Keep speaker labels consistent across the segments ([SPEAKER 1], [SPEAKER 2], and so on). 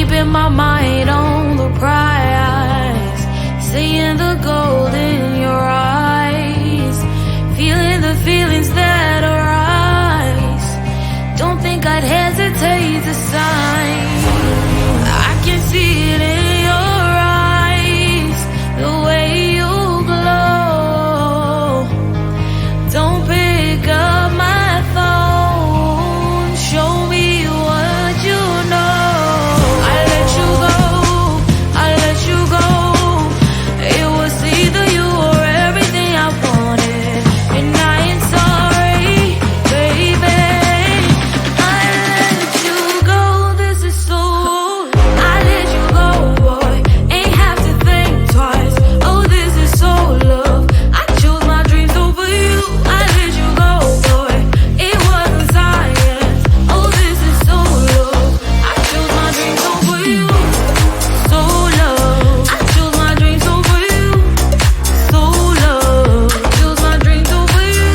[SPEAKER 1] keeping my mind on the prize, seeing the gold in your eyes, feeling the feelings that arise. Don't think I'd hesitate to sign. I can see it in your eyes, the way you glow. Don't pick up my phone, show me what you know. I let you go, I let you go. It was either you or everything I wanted, and I ain't sorry, baby. I let you go, this is so. I let you go, boy, ain't have to think twice. Oh, this is so love. I chose my dreams over you. I let you go, boy, it wasn't science. Oh, this is so love. I chose my dreams over you. So love. I chose my dreams over you. So love. I chose my dreams over you.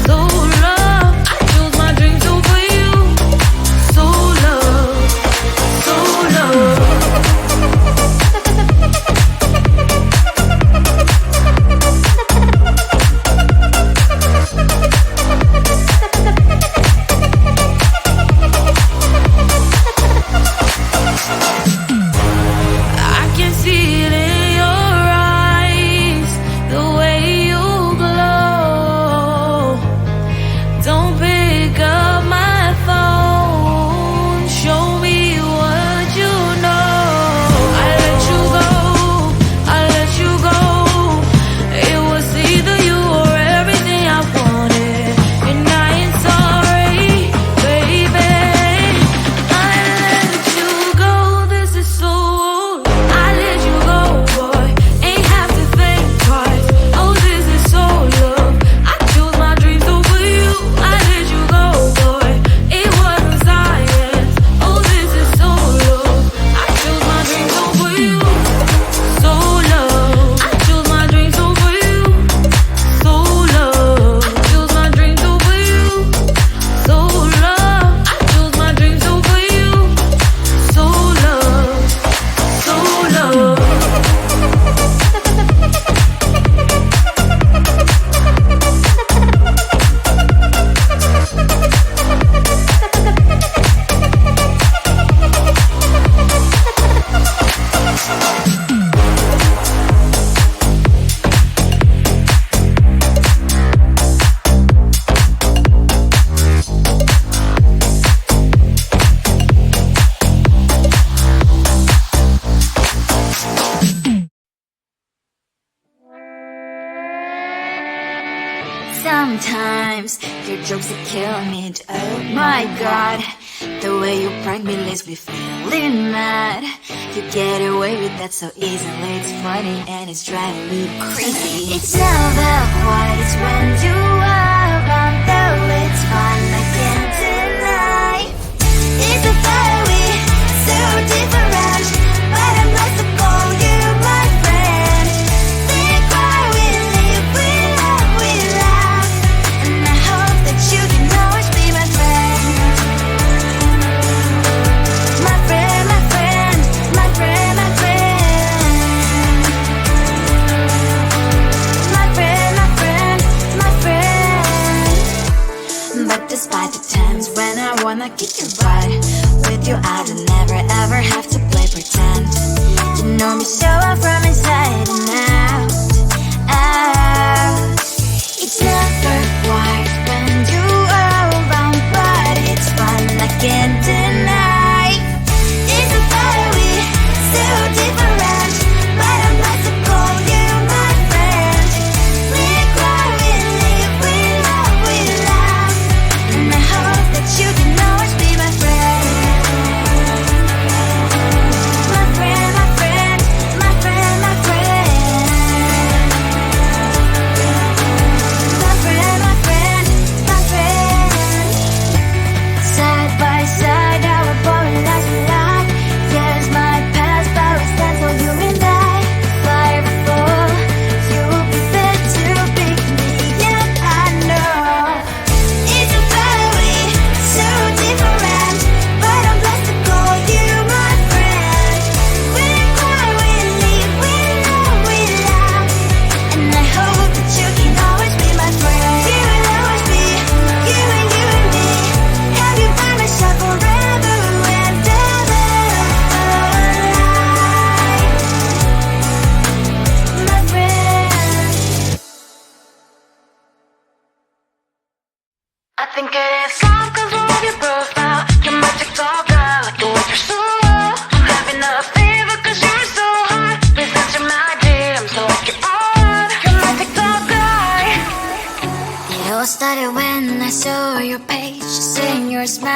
[SPEAKER 1] So love. I chose my dreams over you. So love. So love. I can see it in your eyes, the way you glow. Don't pick up my phone, show me what you know. I let you go, I let you go. It was either you or everything I wanted, and I ain't sorry, baby. I let you go, this is so. I let you go, boy, ain't have to think twice. Oh, this is so love. I chose my dreams over you. I let you go, boy, it wasn't science. Oh, this is so love. I chose my dreams over you. So love. I chose my dreams over you. So love. I chose my dreams over you. So love. I chose my dreams over you. So love. So love.
[SPEAKER 2] Sometimes your jokes that kill me. Oh my god, the way you prank me leaves me feeling mad. You get away with that so easily. It's funny and it's driving me crazy. It's never quiet, it's when you are around. Though it's fun, I can't deny. It's a fiery, so different, but I'm lost to call you my friend. We cry, we live, we love, we laugh, and I hope that you can always be my friend. My friend, my friend, my friend, my friend. My friend, my friend, my friend. But despite the times when I wanna kick your butt, with you I don't never ever have to play pretend. You know me so well from inside and out, out. It's never quiet when you are around, but it's fun, I can't deny. It's a fiery, so different, but I'm not to call you my friend. We cry, we live, we love, we laugh, and I hope that you can always be my friend. My friend, my friend, my friend, my friend.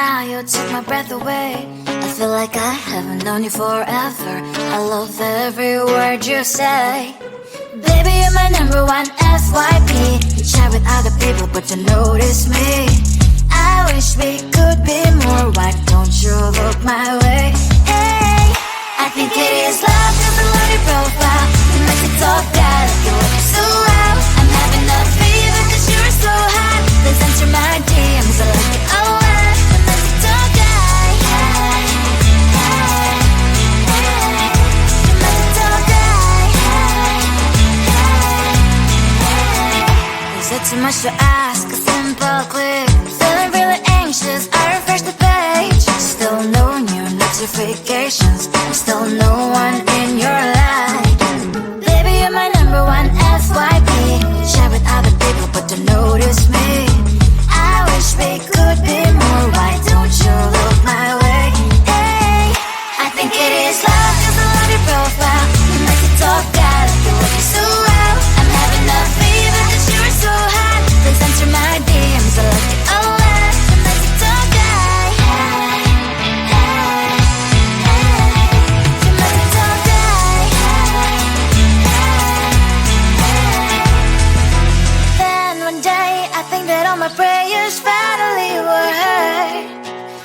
[SPEAKER 2] now, you took my breath away. I feel like I haven't known you forever. I love every word you say. Baby, you're my number one FYP. You chat with other people, but you notice me. I wish we could be more. Why don't you look my way? Hey, I think it is love, cause I love your profile. You make me talk bad, like you look so well. I'm having a fever cause you're so hot. Please answer my DMs, I like it a lot. You make me talk guy. Hey, hey, hey. You make me talk guy. Hey, hey, hey. Is it too much to ask? A simple click. Feeling really anxious, I refresh the page. Still no new notifications. Still no one in your life. Baby, you're my number one FYP. Share with other people, but don't notice me. I wish we could be more. Why don't you look my way? Hey, I think it is love, cause I love your profile. You make it talk bad, like you look so well. I'm having a fever cause you're so hot. Please answer my DMs, I like it a lot. You make it talk guy. Hey, hey, hey. You make it talk guy. Hey, hey, hey. Then one day I think that all my prayers finally were heard.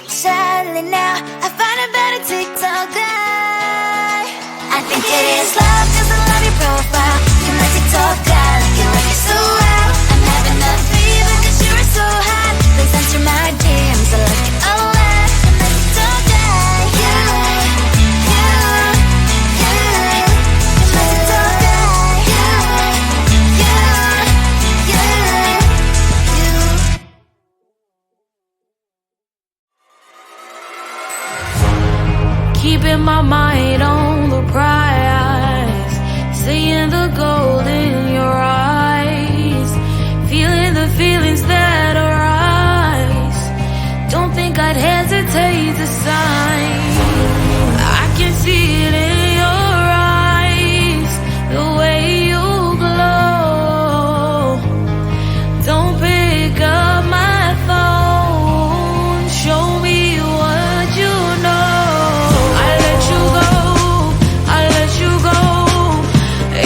[SPEAKER 2] Sadly now I find a better TikTok guy. I think it is love cause I love your profile. You make it talk guy, like you look so well. I'm having a fever cause you're so hot. Please answer my DMs, I like it a lot. You make it talk guy. You make it talk guy.
[SPEAKER 1] Keeping my mind on the prize, seeing the gold in your eyes, feeling the feelings that arise. Don't think I'd hesitate to sign. I can see it in your eyes, the way you glow. Don't pick up my phone, show me what you know. I let you go, I let you go.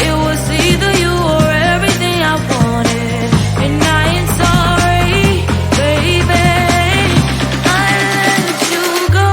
[SPEAKER 1] It was either you or everything I wanted, and I ain't sorry, baby. I let you go.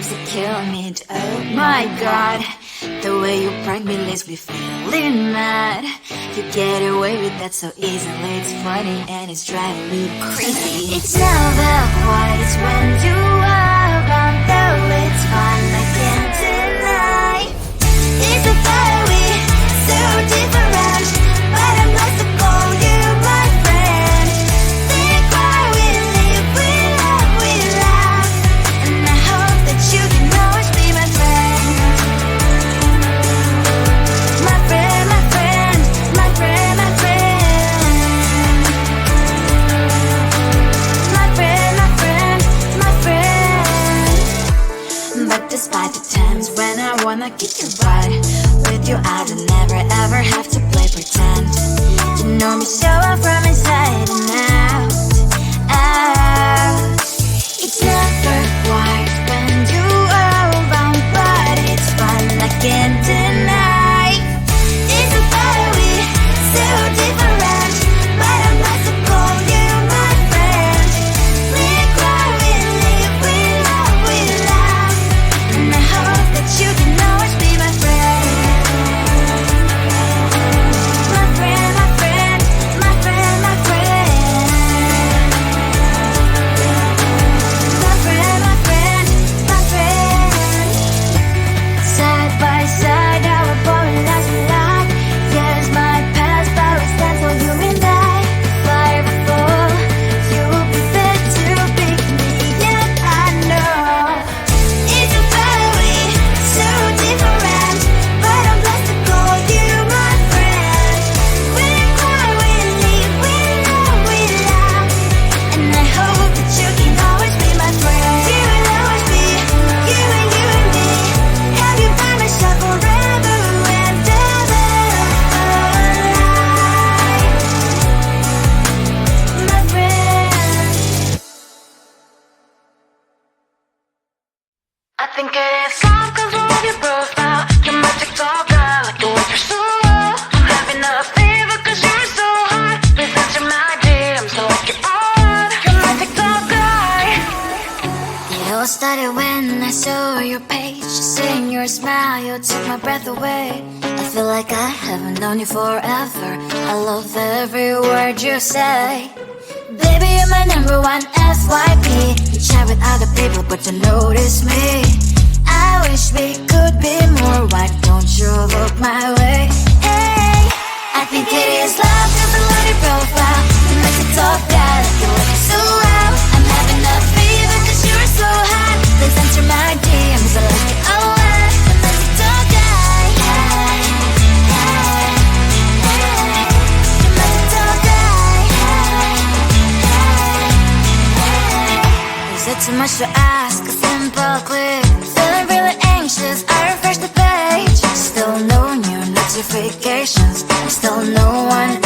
[SPEAKER 2] to kill me. Oh my god, the way you prank me leaves me feeling mad. You get away with that so easily. It's funny and it's driving me crazy. It's never quiet, it's when you are around. Though it's fun, I can't deny. It's a very so different, but I'm lost to call you my friend. We cry, we live, we love, we laugh, and I hope that you can always be my friend. My friend, my friend, my friend, my friend. My friend, my friend, my friend. But despite the times when I wanna kick your butt, with you I don't never ever have to play pretend. You know me so well from inside and out, out. It's never quiet when you are around, but it's fun, I can't deny. It's a very so different, but I'm not to call you my friend. We cry, we live, we love, we laugh, and I hope that you can always be my friend. My friend, my friend, my friend, my friend. My friend, my friend, my friend. Side by side, our body lasts a lot. Yes, my past, but we stand so you and I. If I ever fall, you will be there to pick me up, I know. It's a very so different, but I'm blessed to call you my friend. We cry, we live, we love, we laugh, and I hope that you can always be my friend. You will always be you and me. Have you by my side forever and ever. My friend.
[SPEAKER 1] I think it is soft cause I love your profile. Your magic talker, like the way you're so low. I'm having a fever cause you're so hot. Please answer my DMs like you're on. Your magic talker.
[SPEAKER 2] It all started when I saw your page. Seeing your smile, you took my breath away. I feel like I haven't known you forever. I love every word you say. Baby, you're my number one FYP. You chat with other people, but you notice me. I wish we could be more. Why don't you look my way? Hey, I think it is love cause I love your profile. You make it talk bad, like you look so well. I'm having a fever cause you're so hot. Please answer my DMs, I like it a lot. You make it talk guy. Hey, hey, hey. You make it talk guy. Hey, hey, hey. Is it too much to ask? A simple click. Feeling really anxious, I refresh the page. Still no new notifications, still no one